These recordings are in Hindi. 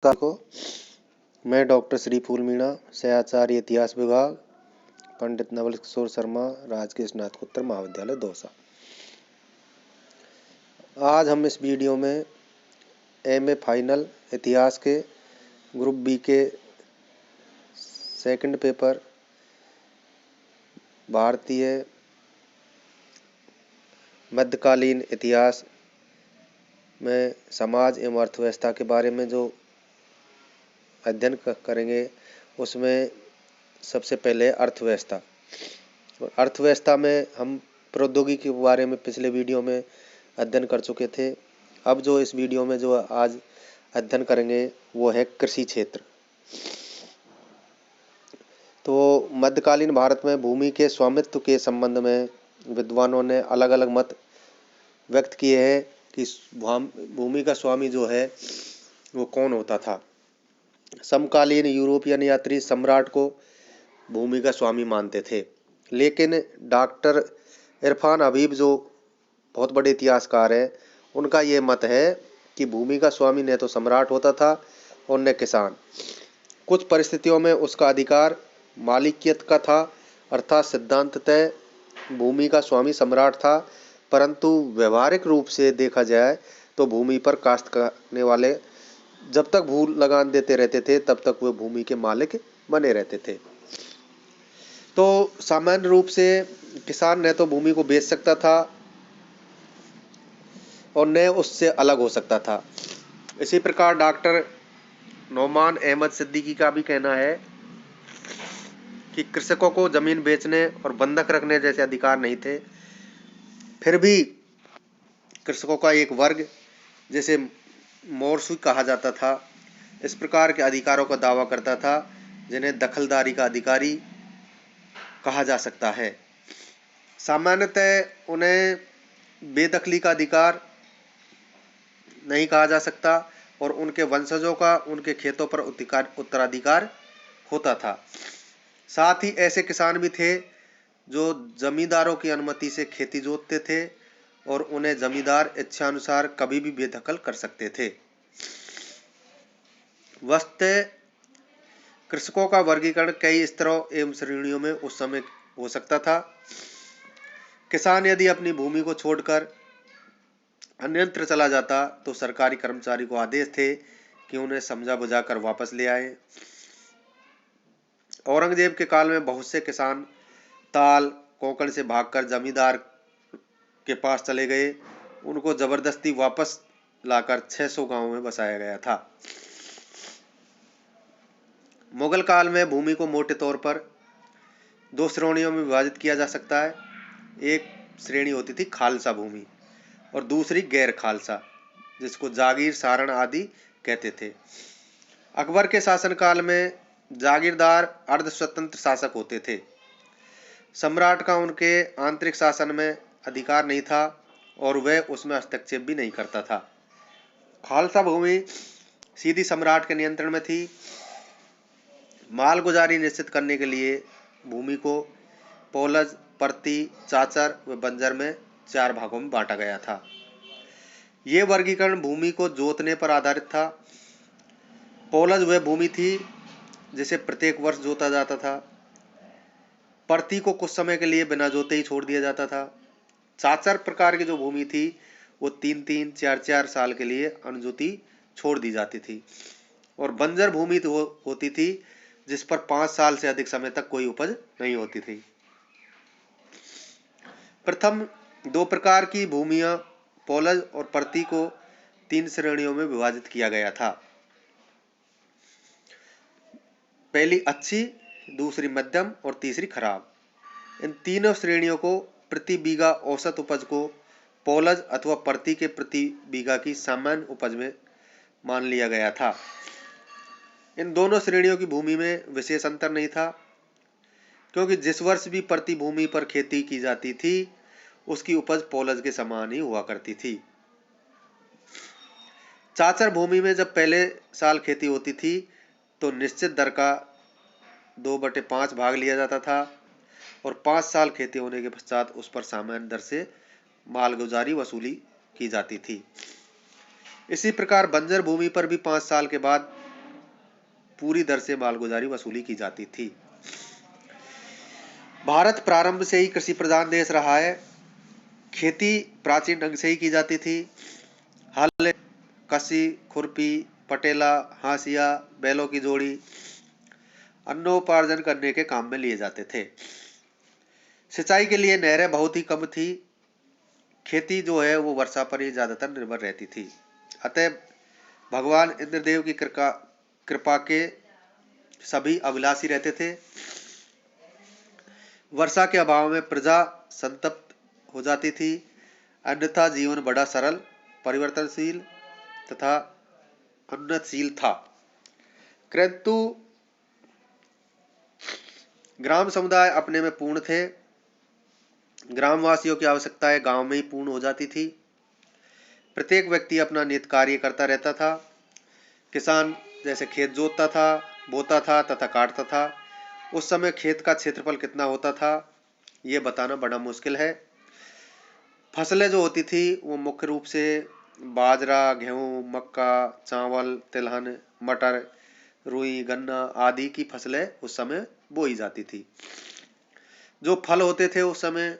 को मैं डॉक्टर श्री फूल मीणा, सहआचार्य इतिहास विभाग, पंडित नवल किशोर शर्मा, राजकीय स्नातकोत्तर महाविद्यालय दौसा। आज हम इस वीडियो में एमए फाइनल इतिहास के ग्रुप बी के सेकंड पेपर भारतीय मध्यकालीन इतिहास में समाज एवं अर्थव्यवस्था के बारे में जो अध्ययन करेंगे, उसमें सबसे पहले अर्थव्यवस्था। अर्थव्यवस्था में हम प्रौद्योगिकी के बारे में पिछले वीडियो में अध्ययन कर चुके थे। अब जो इस वीडियो में जो आज अध्ययन करेंगे वो है कृषि क्षेत्र। तो मध्यकालीन भारत में भूमि के स्वामित्व के संबंध में विद्वानों ने अलग अलग मत व्यक्त किए हैं कि भूमि का स्वामी जो है वो कौन होता था। समकालीन यूरोपियन यात्री सम्राट को भूमि का स्वामी मानते थे, लेकिन डॉक्टर इरफान हबीब जो बहुत बड़े इतिहासकार हैं, उनका ये मत है कि भूमि का स्वामी न तो सम्राट होता था और न किसान। कुछ परिस्थितियों में उसका अधिकार मालिकियत का था, अर्थात सिद्धांततः भूमि का स्वामी सम्राट था, परंतु व्यवहारिक रूप से देखा जाए तो भूमि पर काश्त करने वाले जब तक भू लगान देते रहते थे तब तक वे भूमि के मालिक बने रहते थे। तो सामान्य रूप से किसान न तो भूमि को बेच सकता था और न उससे अलग हो सकता था। इसी प्रकार डॉक्टर नौमान अहमद सिद्दीकी का भी कहना है कि कृषकों को जमीन बेचने और बंधक रखने जैसे अधिकार नहीं थे। फिर भी कृषकों का एक वर्ग, जिसे मोरसी कहा जाता था, इस प्रकार के अधिकारों का दावा करता था जिन्हें दखलदारी का अधिकारी कहा जा सकता है। सामान्यतः उन्हें बेदखली का अधिकार नहीं कहा जा सकता और उनके वंशजों का उनके खेतों पर उत्तराधिकार होता था। साथ ही ऐसे किसान भी थे जो जमींदारों की अनुमति से खेती जोतते थे और उन्हें जमींदार इच्छानुसार कभी भी बेदखल कर सकते थे। वस्तुतः कृषकों का वर्गीकरण कई स्तरों एवं श्रेणियों में उस समय हो सकता था। किसान यदि अपनी भूमि को छोड़कर अन्यत्र चला जाता तो सरकारी कर्मचारी को आदेश थे कि उन्हें समझा बुझाकर वापस ले आए। औरंगजेब के काल में बहुत से किसान ताल कोंकण से भागकर जमींदार के पास चले गए। उनको जबरदस्ती वापस लाकर 600 गांवों में बसाया गया था। मुगल काल में भूमि को मोटे तौर पर दो श्रेणियों में विभाजित किया जा सकता है। एक श्रेणी होती थी खालसा भूमि और दूसरी गैर खालसा, जिसको जागीर सारण आदि कहते थे। अकबर के शासनकाल में जागीरदार अर्ध स्वतंत्र शासक होते थे। सम्राट का उनके आंतरिक शासन में अधिकार नहीं था और वह उसमें हस्तक्षेप भी नहीं करता था। खालसा भूमि सीधी सम्राट के नियंत्रण में थी। मालगुजारी निश्चित करने के लिए भूमि को पोलज, परती, चाचर व बंजर में 4 भागों में बांटा गया था। ये वर्गीकरण भूमि को जोतने पर आधारित था। पोलज वह भूमि थी जिसे प्रत्येक वर्ष जोता जाता था। परती को कुछ समय के लिए बिना जोते ही छोड़ दिया जाता था। चाचर प्रकार की जो भूमि थी वो 3-3, 4-4 साल के लिए अनजोती छोड़ दी जाती थी और बंजर भूमि होती थी जिस पर 5 साल से अधिक समय तक कोई उपज नहीं होती थी। प्रथम 2 प्रकार की भूमियां पोलज और परती को 3 श्रेणियों में विभाजित किया गया था। पहली अच्छी, दूसरी मध्यम और तीसरी खराब। इन तीनों श्रेणियों को प्रति बीघा औसत उपज को पोलज अथवा परती के प्रति बीघा की सामान्य उपज में मान लिया गया था। इन दोनों श्रेणियों की भूमि में विशेष अंतर नहीं था, क्योंकि जिस वर्ष भी परती भूमि पर खेती की जाती थी उसकी उपज पोलज के समान ही हुआ करती थी। चाचर भूमि में जब पहले साल खेती होती थी तो निश्चित दर का 2/5 भाग लिया जाता था और 5 साल खेती होने के पश्चात उस पर सामान्य दर से मालगुजारी वसूली की जाती थी। इसी प्रकार बंजर भूमि पर भी 5 साल के बाद पूरी दर से मालगुजारी वसूली की जाती थी। भारत प्रारंभ से ही कृषि प्रधान देश रहा है। खेती प्राचीन ढंग से ही की जाती थी। हल, कसी, खुरपी, पटेला, हाशिया, बैलों की जोड़ी अन्नोपार्जन करने के काम में लिए जाते थे। सिंचाई के लिए नहरें बहुत ही कम थी। खेती जो है वो वर्षा पर ही ज्यादातर निर्भर रहती थी। अतः भगवान इंद्रदेव की कृपा के सभी अभिलाषी रहते थे। वर्षा के अभाव में प्रजा संतप्त हो जाती थी, अन्यथा जीवन बड़ा सरल, परिवर्तनशील तथा उन्नतशील था। किंतु ग्राम समुदाय अपने में पूर्ण थे। ग्रामवासियों की आवश्यकताएं गांव में ही पूर्ण हो जाती थी। प्रत्येक व्यक्ति अपना नियत कार्य करता रहता था। किसान जैसे खेत जोतता था, बोता था तथा काटता था। उस समय खेत का क्षेत्रफल कितना होता था ये बताना बड़ा मुश्किल है। फसलें जो होती थी वो मुख्य रूप से बाजरा, गेहूं, मक्का, चावल, तिलहन, मटर, रुई, गन्ना आदि की फसलें उस समय बोई जाती थी। जो फल होते थे उस समय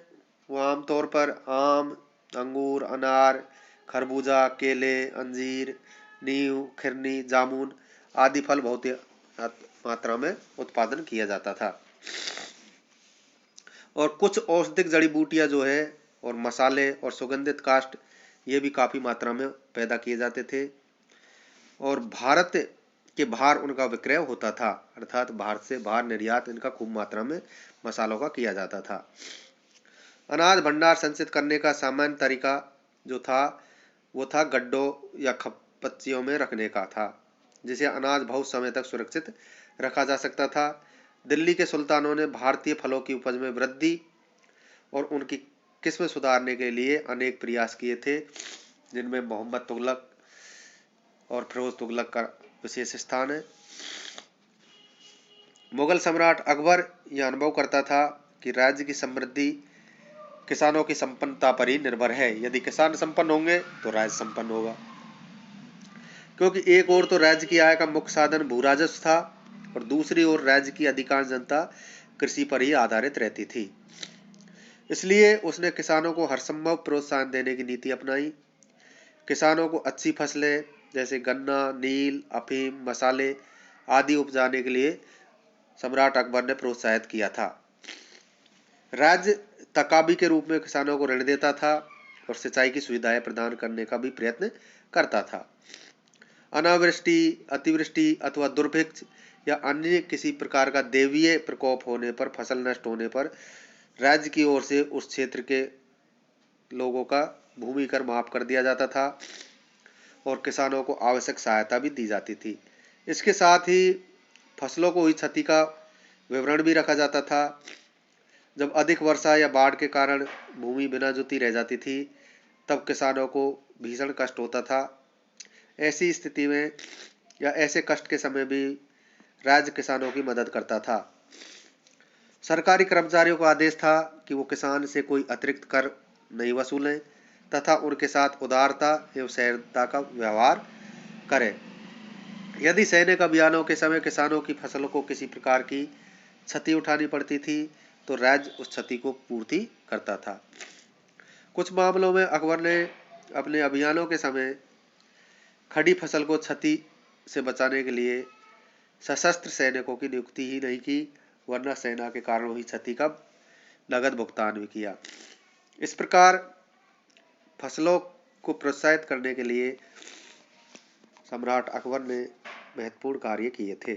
वो आमतौर पर आम, अंगूर, अनार, खरबूजा, केले, अंजीर, नींव, खिरनी, जामुन आदि फल बहुत मात्रा में उत्पादन किया जाता था। और कुछ औषधिक जड़ी बूटियां जो है और मसाले और सुगंधित काष्ठ ये भी काफी मात्रा में पैदा किए जाते थे। और भारत के बाहर उनका विक्रय होता था, अर्थात भारत से बाहर निर्यात इनका खूब मात्रा में मसालों का किया जाता था। अनाज भंडार संचित करने का सामान्य तरीका जो था वो था गड्ढों या खपच्चियों में रखने का था, जिसे अनाज बहुत समय तक सुरक्षित रखा जा सकता था। दिल्ली के सुल्तानों ने भारतीय फलों की उपज में वृद्धि और उनकी किस्म सुधारने के लिए अनेक प्रयास किए थे, जिनमें मोहम्मद तुगलक और फिरोज तुगलक का विशेष स्थान है। मुगल सम्राट अकबर यह अनुभव करता था कि राज्य की समृद्धि किसानों की संपन्नता पर ही निर्भर है। यदि किसान संपन्न होंगे तो राज्य संपन्न होगा, क्योंकि एक ओर तो राज्य की आय का मुख्य साधन भू राजस्व था और दूसरी ओर राज्य की अधिकांश जनता कृषि पर ही आधारित रहती थी। इसलिए उसने किसानों को हर संभव प्रोत्साहन देने की नीति अपनाई। किसानों को अच्छी फसलें जैसे गन्ना, नील, अफीम, मसाले आदि उपजाने के लिए सम्राट अकबर ने प्रोत्साहित किया था। राज्य तकाबी के रूप में किसानों को ऋण देता था और सिंचाई की सुविधाएं प्रदान करने का भी प्रयत्न करता था। अनावृष्टि, अतिवृष्टि अथवा दुर्भिक्ष या अन्य किसी प्रकार का दैवीय प्रकोप होने पर, फसल नष्ट होने पर राज्य की ओर से उस क्षेत्र के लोगों का भूमि कर माफ कर दिया जाता था और किसानों को आवश्यक सहायता भी दी जाती थी। इसके साथ ही फसलों को हुई क्षति का विवरण भी रखा जाता था। जब अधिक वर्षा या बाढ़ के कारण भूमि बिना जोती रह जाती थी तब किसानों को भीषण कष्ट होता था। ऐसी स्थिति में या ऐसे कष्ट के समय भी राज्य किसानों की मदद करता था। सरकारी कर्मचारियों का आदेश था कि वो किसान से कोई अतिरिक्त कर नहीं वसूलें तथा उनके साथ उदारता एवं सहृदयता का व्यवहार करें। यदि सैनिक अभियानों के समय किसानों की फसलों को किसी प्रकार की क्षति उठानी पड़ती थी तो राज्य उस क्षति को पूर्ति करता था। कुछ मामलों में अकबर ने अपने अभियानों के समय खड़ी फसल को क्षति से बचाने के लिए सशस्त्र सैनिकों की नियुक्ति ही नहीं की, वरना सेना के कारण हुई क्षति का नगद भुगतान भी किया। इस प्रकार फसलों को प्रोत्साहित करने के लिए सम्राट अकबर ने महत्वपूर्ण कार्य किए थे।